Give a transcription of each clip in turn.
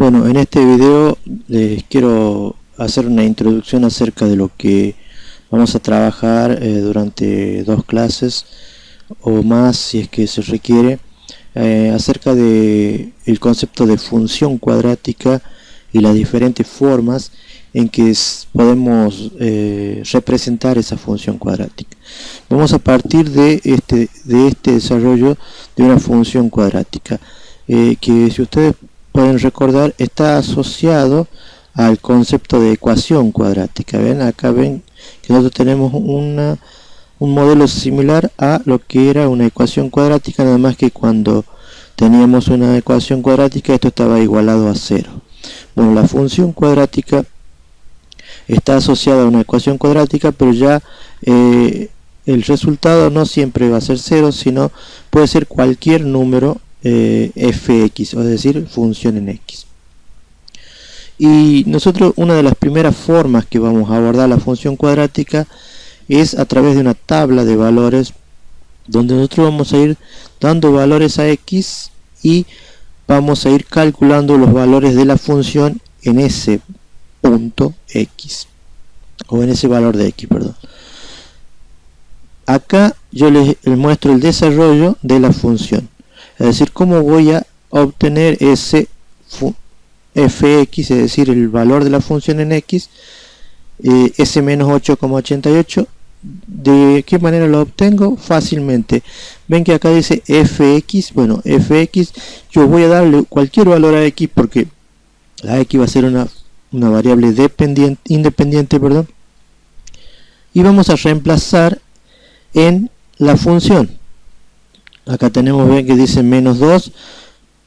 Bueno, en este video les quiero hacer una introducción acerca de lo que vamos a trabajar durante 2 clases o más si es que se requiere, acerca de el concepto de función cuadrática y las diferentes formas en que podemos representar esa función cuadrática. Vamos a partir de este desarrollo de una función cuadrática que, si ustedes pueden recordar, está asociado al concepto de ecuación cuadrática. ¿Ven? Acá ven que nosotros tenemos un modelo similar a lo que era una ecuación cuadrática, nada más que cuando teníamos una ecuación cuadrática esto estaba igualado a 0. Bueno, la función cuadrática está asociada a una ecuación cuadrática, pero ya el resultado no siempre va a ser 0, sino puede ser cualquier número fx, es decir, función en x. Y nosotros, una de las primeras formas que vamos a abordar la función cuadrática es a través de una tabla de valores, donde nosotros vamos a ir dando valores a x y vamos a ir calculando los valores de la función en ese punto x, o en ese valor de x, perdón. Acá yo les muestro el desarrollo de la función, es decir, cómo voy a obtener ese fx, es decir, el valor de la función en x, ese menos 8,88. ¿De qué manera lo obtengo? Fácilmente. Ven que acá dice fx. Bueno, fx, yo voy a darle cualquier valor a x, porque la x va a ser una variable independiente, perdón, y vamos a reemplazar en la función. Acá tenemos, ven que dice menos 2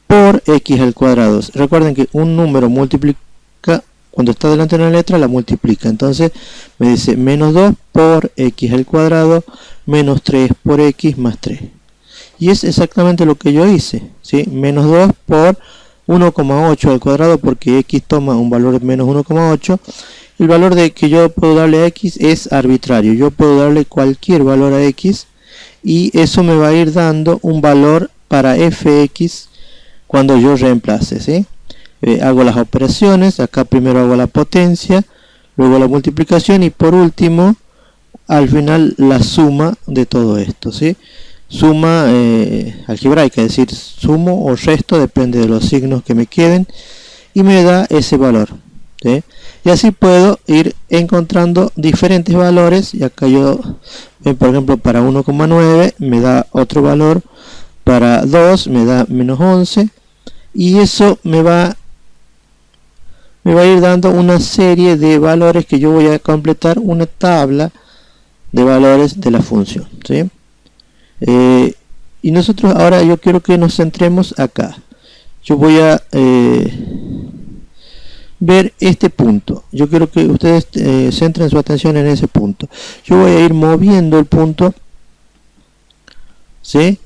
por x al cuadrado. Recuerden que un número multiplica, cuando está delante de una letra la multiplica, entonces me dice menos 2 por x al cuadrado menos 3 por x más 3, y es exactamente lo que yo hice, ¿sí? Menos 2 por 1,8 al cuadrado, porque x toma un valor de menos 1,8. El valor de que yo puedo darle a x es arbitrario, yo puedo darle cualquier valor a x y eso me va a ir dando un valor para fx cuando yo reemplace, ¿sí? Hago las operaciones, acá primero hago la potencia, luego la multiplicación y por último al final la suma de todo esto, ¿sí? Suma algebraica, es decir, sumo o resto, depende de los signos que me queden, y me da ese valor, ¿sí? Y así puedo ir encontrando diferentes valores, y acá yo, por ejemplo, para 1,9 me da otro valor, para 2 me da menos 11, y eso me va a ir dando una serie de valores que yo voy a completar una tabla de valores de la función, ¿sí? Y nosotros ahora, yo quiero que nos centremos acá. Yo voy a ver este punto. Yo quiero que ustedes centren su atención en ese punto. Yo voy a ir moviendo el punto, ¿sí?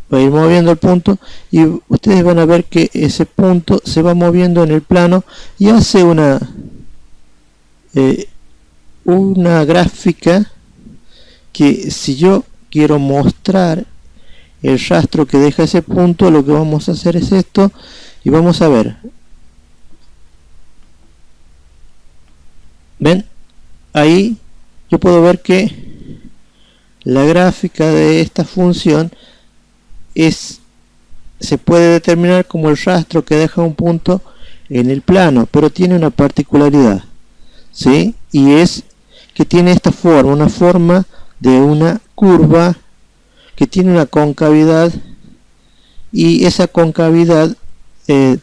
Voy a ir moviendo el punto y ustedes van a ver que ese punto se va moviendo en el plano y hace una gráfica que, si yo quiero mostrar el rastro que deja ese punto, lo que vamos a hacer es esto, y vamos a ver. ¿Ven? Ahí yo puedo ver que la gráfica de esta función se puede determinar como el rastro que deja un punto en el plano, pero tiene una particularidad, ¿sí? Y es que tiene esta forma, una forma de una curva que tiene una concavidad, y esa concavidad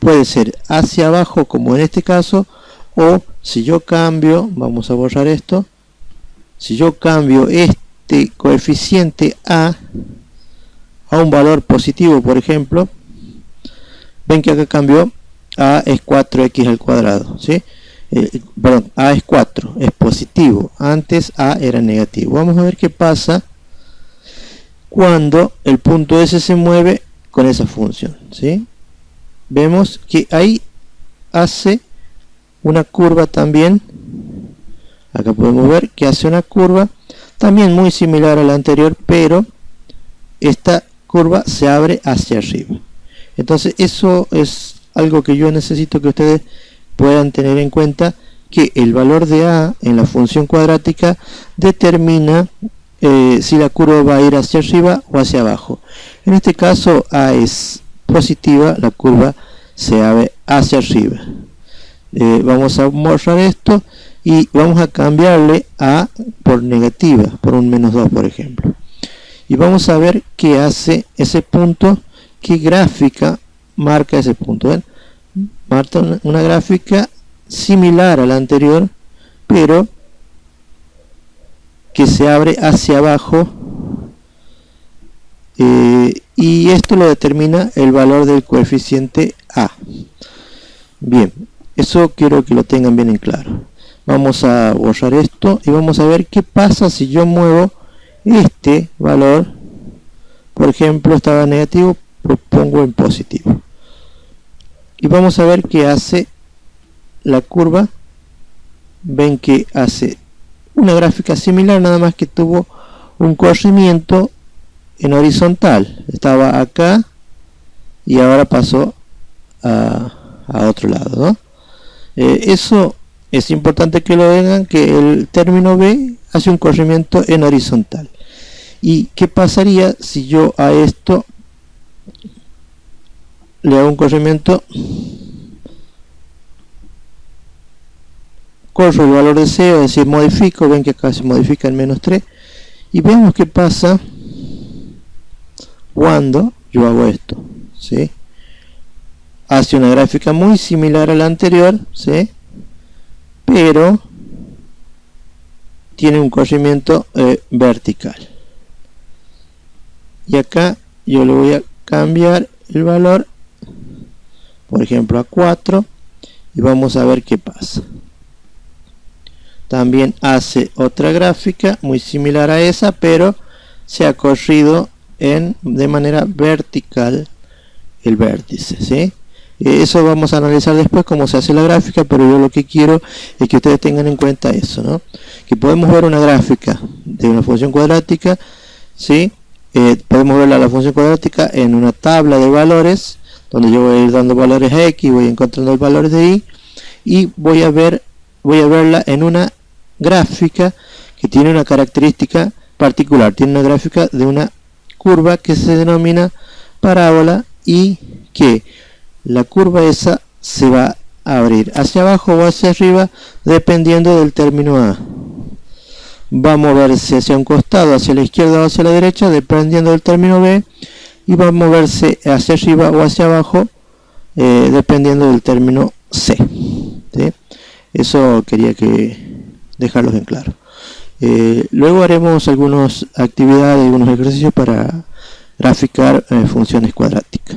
puede ser hacia abajo, como en este caso, o si yo cambio, vamos a borrar esto, si yo cambio este coeficiente a un valor positivo, por ejemplo, ven que acá cambió, a es 4x al cuadrado, ¿sí? Perdón, a es 4, es positivo, antes a era negativo. Vamos a ver qué pasa cuando el punto S se mueve con esa función, ¿sí? Vemos que ahí hace una curva también. Acá podemos ver que hace una curva también muy similar a la anterior, pero esta curva se abre hacia arriba. Entonces eso es algo que yo necesito que ustedes puedan tener en cuenta, que el valor de a en la función cuadrática determina si la curva va a ir hacia arriba o hacia abajo. En este caso a es positiva, la curva se abre hacia arriba. Vamos a borrar esto y vamos a cambiarle a por negativa, por un menos 2 por ejemplo. Y vamos a ver qué hace ese punto, qué gráfica marca ese punto. ¿Ven? Marca una gráfica similar a la anterior, pero que se abre hacia abajo, y esto lo determina el valor del coeficiente a. Bien, eso quiero que lo tengan bien en claro. Vamos a borrar esto y vamos a ver qué pasa si yo muevo este valor. Por ejemplo, estaba negativo, lo pongo en positivo, y vamos a ver qué hace la curva. Ven que hace una gráfica similar, nada más que tuvo un corrimiento en horizontal. Estaba acá y ahora pasó a otro lado, ¿no? Eso es importante que lo vean, que el término B hace un corrimiento en horizontal. ¿Y qué pasaría si yo a esto le hago un corrimiento? Corro el valor de C, es decir, modifico. Ven que acá se modifica en menos 3. Y vemos qué pasa cuando yo hago esto, ¿sí? Hace una gráfica muy similar a la anterior, ¿sí? Pero tiene un corrimiento vertical. Y acá yo le voy a cambiar el valor, por ejemplo a 4, y vamos a ver qué pasa. También hace otra gráfica muy similar a esa, pero se ha corrido de manera vertical el vértice, ¿sí? Eso vamos a analizar después cómo se hace la gráfica, pero yo lo que quiero es que ustedes tengan en cuenta eso, ¿no? Que podemos ver una gráfica de una función cuadrática, ¿sí? Podemos ver la función cuadrática en una tabla de valores, donde yo voy a ir dando valores a x, voy encontrando los valores de y, y voy a verla en una gráfica que tiene una característica particular. Tiene una gráfica de una curva que se denomina parábola, y que la curva esa se va a abrir hacia abajo o hacia arriba dependiendo del término a. Va a moverse hacia un costado, hacia la izquierda o hacia la derecha dependiendo del término b, y va a moverse hacia arriba o hacia abajo dependiendo del término c, ¿sí? Eso quería dejarlos en claro. Luego haremos algunas actividades, algunos ejercicios para graficar funciones cuadráticas.